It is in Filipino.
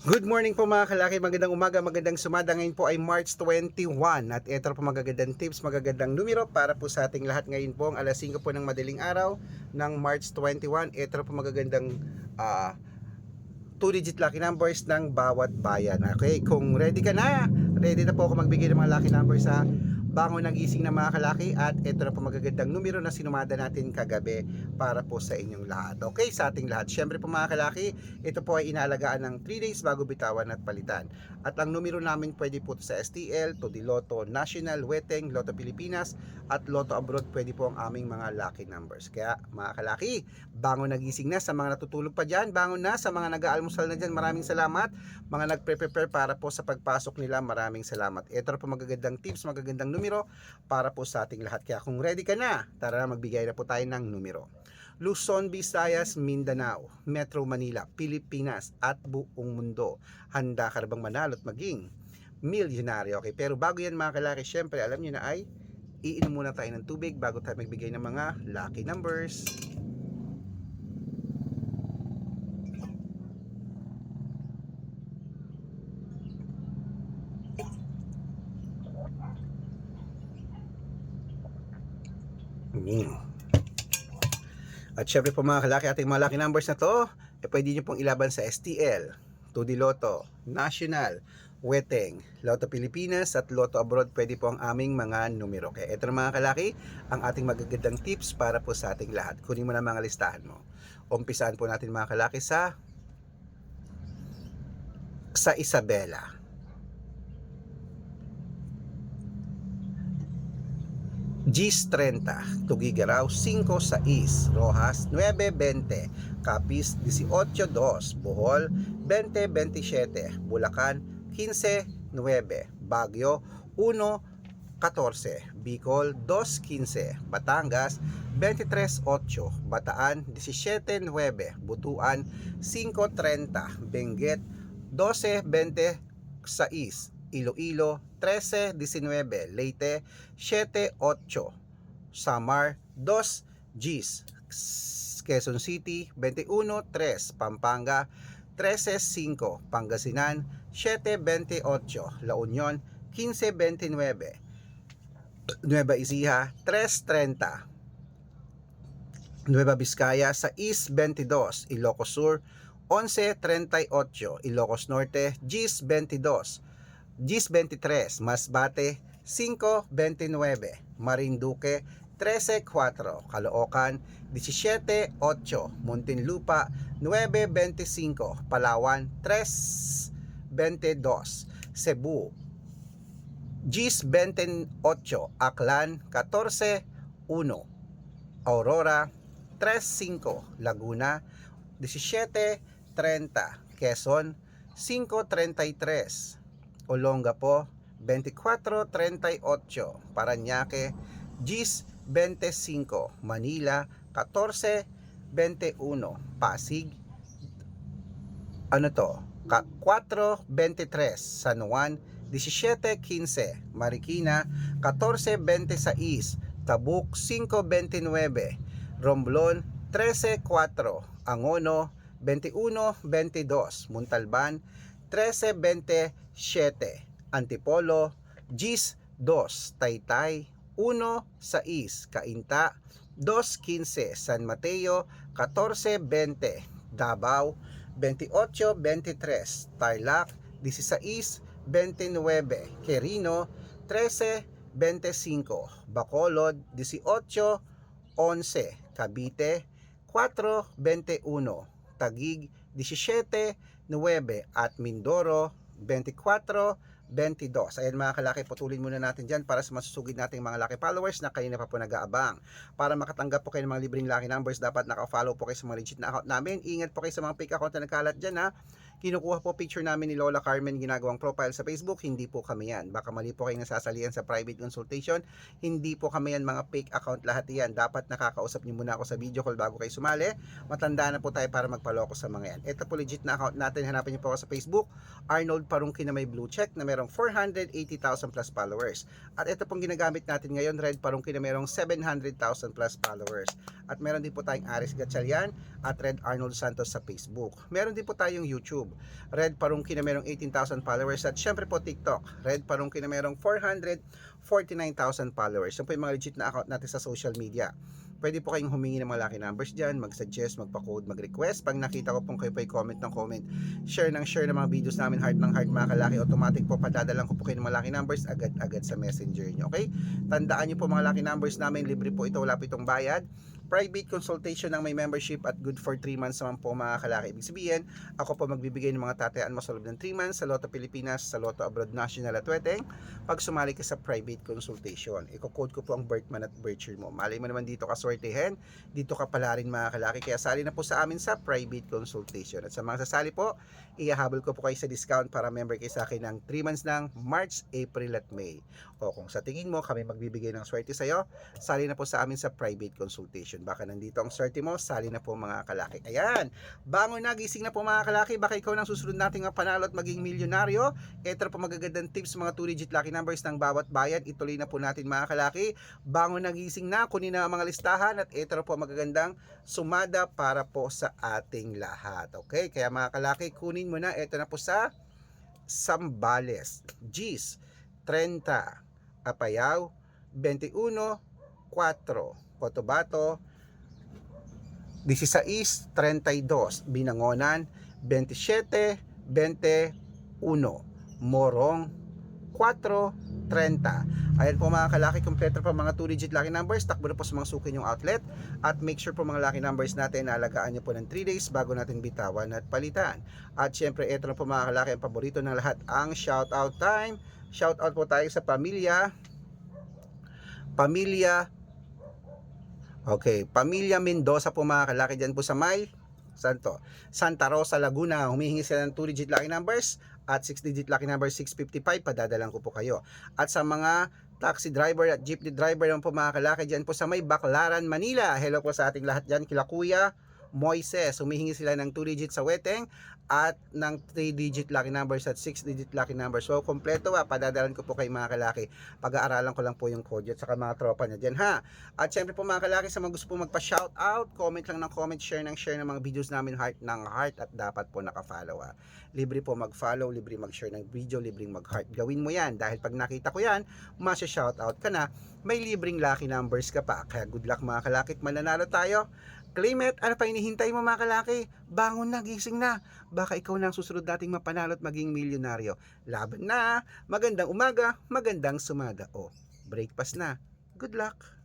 Good morning po mga kalaki, magandang umaga, magandang sumada. Ngayon po ay March 21 at ito po magagandang tips, magagandang numero para po sa ating lahat. Ngayon po ang alas 5 po ng madaling araw ng March 21. Ito po magagandang 2-digit lucky numbers ng bawat bayan. Okay, kung ready na po ako magbigay ng mga lucky numbers sa bangon ng gising ng mga kalaki, at ito na po magagandang numero na sinumada natin kagabi para po sa inyong lahat. Okay, sa ating lahat. Syempre po mga kalaki, ito po ay inaalagaan ng 3 days bago bitawan at palitan. At ang numero namin pwede po sa STL, to the Lotto National, Weteng, Lotto Pilipinas at Lotto Abroad, pwede po ang aming mga lucky numbers. Kaya mga kalaki, bangon nagising na. Sa mga natutulog pa dyan, bangon na. Sa mga nag-aalmusal na dyan, maraming salamat. Mga nagpre-prepare para po sa pagpasok nila, maraming salamat. Ito na po magagandang tips, magagandang numero para po sa ating lahat. Kaya kung ready ka na, tara na magbigay na po tayo ng numero. Luzon, Visayas, Mindanao, Metro Manila, Pilipinas at buong mundo. Handa ka na bang manalo at maging milyonaryo? Okay, pero bago yan mga kalaki, syempre alam nyo na ay iinom muna tayo ng tubig bago tayo magbigay ng mga lucky numbers. At syempre po mga kalaki, ating mga lucky numbers na to, pwede nyo pong ilaban sa STL, 2D Lotto, National, Weteng, Lotto Pilipinas at Lotto Abroad. Pwede po ang aming mga numero. Kaya ito na mga kalaki, ang ating magagandang tips para po sa ating lahat. Kunin mo na mga listahan mo. Umpisaan po natin mga kalaki sa Isabela. Gis 30, Tugigaraw 5-6, Rojas 9-20, Capiz 18-2, Bohol 20-27, Bulacan 15-9, Baguio 1-14, Bicol 2-15, Batangas 23-8, Bataan 17-9, Butuan 5-30, Benguet 12-26, Iloilo 13-19, Leyte 7-8, Samar 2 Gs, Quezon City 21-3, Pampanga 13-5, Pangasinan 7-28, La Union 15-29, Nueva Ecija 3-30, Nueva Vizcaya 6-22, Ilocos Sur 11-38, Ilocos Norte 10-22, Gis 23, Masbate 5-29, Marinduque 13-4, Caloocan 17-8, Muntinlupa 9-25, Palawan 3-22, Cebu Gis 28, Aklan 14-1, Aurora 3-5, Laguna 17-30, Quezon 5-33, Olongapo 24-38, Parañaque Gis 25, Manila 14-21, Pasig 4-23, San Juan 17-15, Marikina 14-26, Tabuk 5-29, Romblon 13-4, Angono 21-22, Montalban 13-27, Antipolo Gis 2, Taytay 1-6, Cainta 2-15, San Mateo 14-20, Davao 28-23, Tarlac 16-29, Quirino 13-25, Bacolod 18-11, Cavite 4-21, Taguig 17-9 at Mindoro 24-22. Ayan mga kalaki, putulin muna natin dyan para sa masusugid nating mga lucky followers na kanina pa po nag-aabang. Para makatanggap po kayo ng mga libreng lucky numbers, dapat naka-follow po kayo sa mga legit na account namin. Ingat po kayo sa mga fake account na nagkalat dyan ha. Kinukuha po picture namin ni Lola Carmen, ginagawang profile sa Facebook. Hindi po kami yan. Baka mali po kayong nasasalihan sa private consultation. Hindi po kami yan, mga fake account lahat yan. Dapat nakakausap niyo muna ako sa video call bago kayo sumali. Matanda na po tayo para magpaloko sa mga yan. Ito po legit na account natin. Hanapin niyo po ako sa Facebook, Arnold Parungkin na may blue check na merong 480,000 plus followers. At ito pong ginagamit natin ngayon, Red Parungkin na merong 700,000 plus followers. At meron din po tayong Aris Gatchalian at Red Arnold Santos sa Facebook. Meron din po tayong YouTube. YouTube. Red Parungki na merong 18,000 followers. At syempre po TikTok, Red Parungki na merong 449,000 followers. Yan po yung mga legit na account natin sa social media. Pwede po kayong humingi ng mga lucky numbers dyan, mag-suggest, magpa-code, mag-request. Pag nakita ko pong kayo po comment ng comment, share ng mga videos namin, heart ng heart mga kalaki, automatic po padadalan ko po kayo ng mga lucky numbers agad-agad sa messenger nyo. Okay? Tandaan nyo po mga lucky numbers namin, libre po ito, wala po itong bayad. Private consultation ng may membership at good for 3 months naman po mga kalaki. Ibig sabihin, ako po magbibigay ng mga tatayaan mo sa loob ng 3 months sa Lotto Pilipinas, sa Lotto Abroad National at Weteng pag sumali ka sa private consultation. Iko-code ko po ang birth month at birth year mo. Malay mo naman dito ka swertehin, dito ka pala rin mga kalaki. Kaya sali na po sa amin sa private consultation. At sa mga sasali po, ihahabol ko po kayo sa discount para member kayo sa akin ng 3 months ng March, April at May. O kung sa tingin mo kami magbibigay ng swerte sa'yo, sali na po sa amin sa private consultation. Baka nandito ang swerte mo, sali na po mga kalaki. Ayan, bangon na, gising na po mga kalaki. Baka ikaw nang susunod nating panalo at maging milyonaryo. Ito na po magagandang tips, mga 2-digit lucky numbers ng bawat bayan. Ituloy na po natin mga kalaki. Bangon na, gising na, kunin na ang mga listahan at ito na po magagandang sumada para po sa ating lahat. Okay, kaya mga kalaki, kunin mo na. Ito na po sa Sambales, Gis, 30, Apayao, 21, 4, Cotabato, 16, 32, Binangonan, 27, 21, Morong, 4, 30. Ayan po mga kalaki, kompleto pa mga 2-digit lucky numbers. Takbo na po sa mga suki yung outlet. At make sure po mga lucky numbers natin na alagaan nyo po ng 3 days bago natin bitawan at palitan. At syempre, ito na po mga kalaki, ang paborito ng lahat, ang shoutout time. Shoutout po tayo sa pamilya Mendoza po mga kalaki, dyan po sa may Santa Rosa, Laguna. Humihingi sila ng 2-digit lucky numbers at 6-digit lucky number 655, padadalan ko po kayo. At sa mga taxi driver at jeepney driver naman po mga kalaki, dyan po sa may Baclaran, Manila. Hello po sa ating lahat dyan, kila Kuya Moises. Humihingi sila ng 2-digit sa Weteng at ng 3-digit lucky numbers at 6-digit lucky numbers. So kompleto padadalan ko po kay mga kalaki. Pag-aaralan ko lang po yung code at saka mga tropa niya dyan ha. At syempre po mga kalaki, sa mga gusto po magpa-shoutout, comment lang ng comment, share ng mga videos namin, heart ng heart, at dapat po naka-follow Libre po mag-follow, libre mag-share ng video, libreng mag-heart. Gawin mo yan dahil pag nakita ko yan, masya-shoutout ka na, may libreng lucky numbers ka pa. Kaya good luck mga kalaki, mananalo tayo. Claim it. Ano pa hinihintay mo mga kalaki? Bangon na, gising na. Baka ikaw na ang susunod nating mapanalo at maging milyonaryo. Laban na. Magandang umaga, magandang sumada. Breakfast na. Good luck.